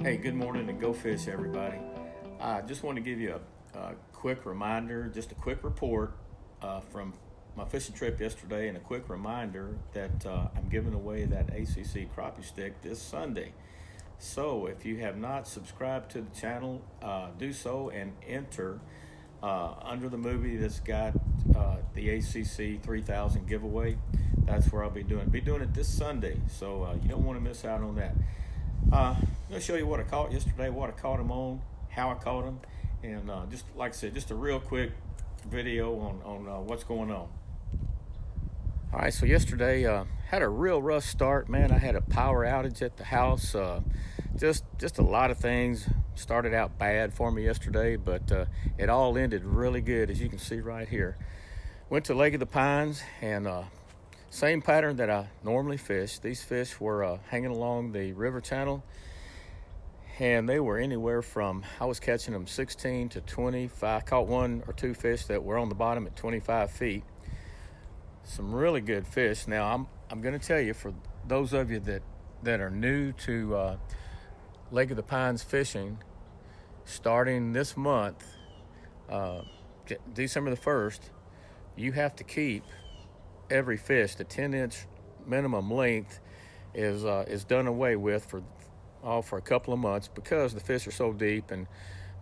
Hey, good morning and go fish, everybody. I just want to give you a quick reminder, just a quick report from my fishing trip yesterday, and a quick reminder that I'm giving away that ACC crappie stick this Sunday. So if you have not subscribed to the channel, do so and enter under the movie that's got the ACC 3000 giveaway. That's where I'll be doing it this Sunday. So you don't want to miss out on that. I'm going to show you what I caught yesterday, what I caught them on, how I caught them, and just like I said, just a real quick video on what's going on. All right, so yesterday had a real rough start, man. I had a power outage at the house. Just a lot of things started out bad for me yesterday, but it all ended really good, as you can see right here. Went to Lake of the Pines, and same pattern that I normally fish. These fish were hanging along the river channel, and they were anywhere from, I was catching them 16 to 25. I caught one or two fish that were on the bottom at 25 feet. Some really good fish. Now, I'm going to tell you, for those of you that are new to Lake of the Pines fishing, starting this month, December the 1st, you have to keep every fish. The 10-inch minimum length is done away with for a couple of months, because the fish are so deep, and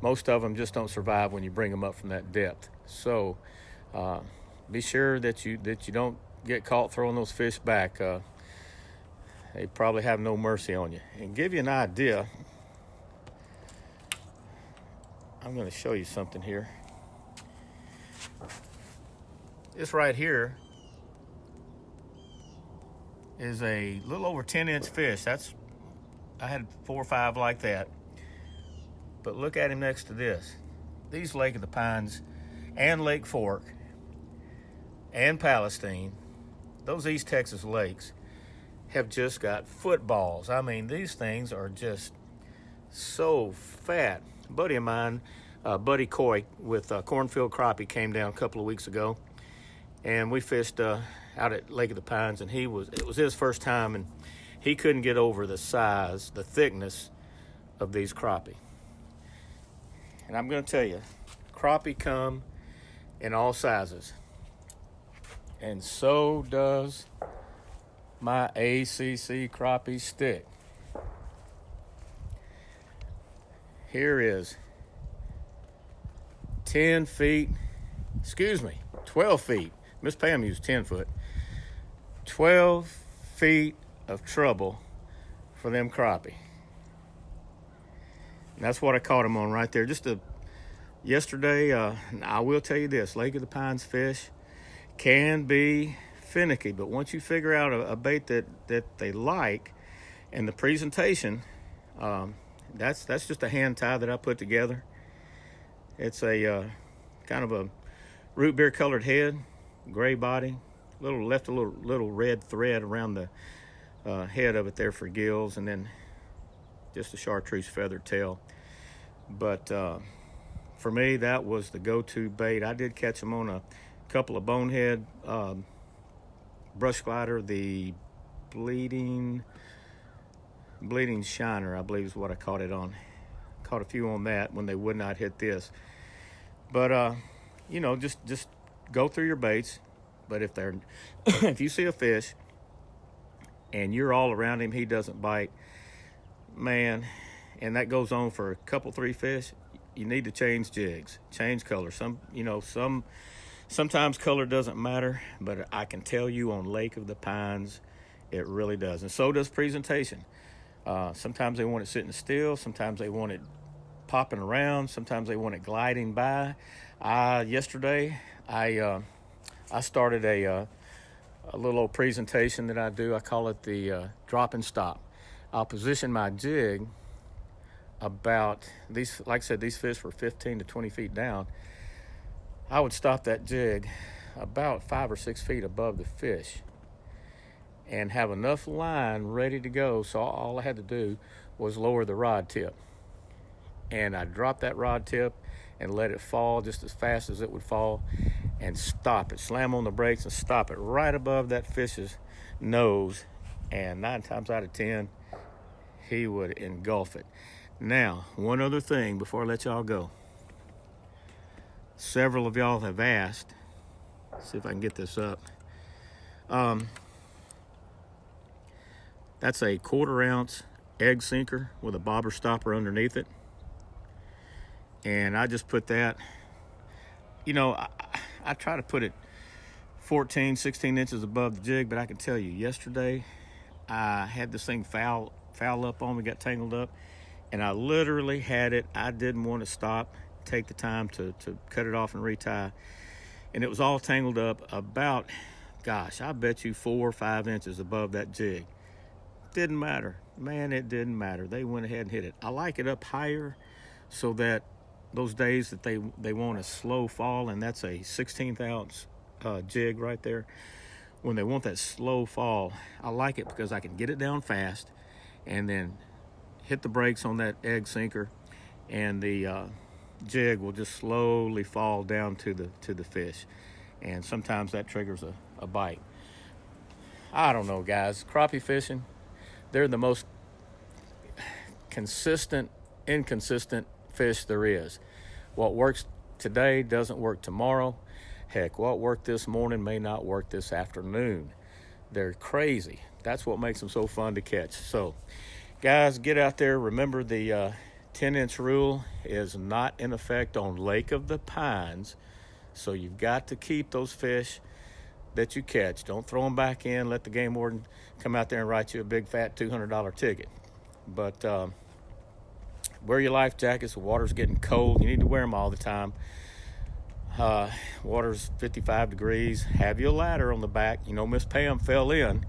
most of them just don't survive when you bring them up from that depth. So be sure that you don't get caught throwing those fish back. They probably have no mercy on you. And give you an idea, I'm going to show you something here. This right here is a little over 10-inch fish. I had 4 or 5 like that. But look at him next to this. These Lake of the Pines and Lake Fork and Palestine, those East Texas lakes, have just got footballs. I mean, these things are just so fat. A buddy of mine, Buddy Coy with Cornfield Crappie, came down a couple of weeks ago, and we fished out at Lake of the Pines, and it was his first time, and he couldn't get over the size, the thickness of these crappie. And I'm going to tell you, crappie come in all sizes, and so does my ACC crappie stick. Here is 12 feet. Miss Pam used 10 foot. 12 feet of trouble for them crappie. And that's what I caught them on right there. Yesterday, I will tell you this, Lake of the Pines fish can be finicky, but once you figure out a bait that they like, and the presentation, that's just a hand tie that I put together. It's a kind of a root beer colored head, gray body, left a little red thread around the head of it there for gills, and then just a chartreuse feathered tail. But for me, that was the go-to bait. I did catch them on a couple of bonehead brush glider, the bleeding shiner, I believe is what I caught it on. Caught a few on that when they would not hit this. But just go through your baits. But if you see a fish and you're all around him, he doesn't bite, man, and that goes on for a couple, 3 fish, you need to change jigs, change color. Sometimes color doesn't matter, but I can tell you on Lake of the Pines, it really does. And so does presentation. Sometimes they want it sitting still. Sometimes they want it popping around. Sometimes they want it gliding by. Yesterday, I started a little old presentation that I do. I call it the drop and stop. I'll position my jig about these. Like I said, these fish were 15 to 20 feet down. I would stop that jig about 5 or 6 feet above the fish and have enough line ready to go. So all I had to do was lower the rod tip, and I dropped that rod tip and let it fall just as fast as it would fall, and stop it, slam on the brakes and stop it right above that fish's nose, and 9 times out of 10 he would engulf it. Now, one other thing before I let y'all go. Several of y'all have asked, see if I can get this up. That's a 1/4 ounce egg sinker with a bobber stopper underneath it. And I just put that, I try to put it 14, 16 inches above the jig, but I can tell you, yesterday I had this thing foul up on me, got tangled up, and I literally had it. I didn't want to stop, take the time to cut it off and retie. And it was all tangled up about, gosh, I bet you 4 or 5 inches above that jig. Didn't matter. Man, it didn't matter. They went ahead and hit it. I like it up higher so that those days that they want a slow fall, and that's a 16th ounce jig right there. When they want that slow fall, I like it because I can get it down fast and then hit the brakes on that egg sinker, and the jig will just slowly fall down to the fish. And sometimes that triggers a bite. I don't know, guys. Crappie fishing, they're the most consistent, inconsistent fish there is. What works today doesn't work tomorrow. Heck, what worked this morning may not work this afternoon. They're crazy. That's what makes them so fun to catch. So, guys, get out there. Remember, the 10-inch rule is not in effect on Lake of the Pines. So you've got to keep those fish that you catch. Don't throw them back in. Let the game warden come out there and write you a big fat $200 ticket. But wear your life jackets. The water's getting cold. You need to wear them all the time. Water's 55 degrees. Have your ladder on the back. Miss Pam fell in.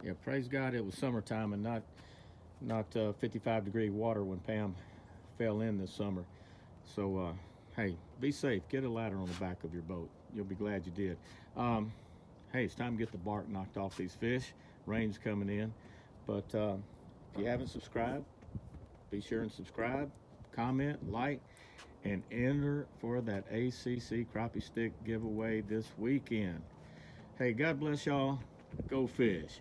Yeah, praise God it was summertime and not 55-degree water when Pam fell in this summer. So, hey, be safe. Get a ladder on the back of your boat. You'll be glad you did. Hey, it's time to get the bark knocked off these fish. Rain's coming in. But if you haven't subscribed, be sure and subscribe, comment, like, and enter for that ACC Crappie Stick giveaway this weekend. Hey, God bless y'all. Go fish.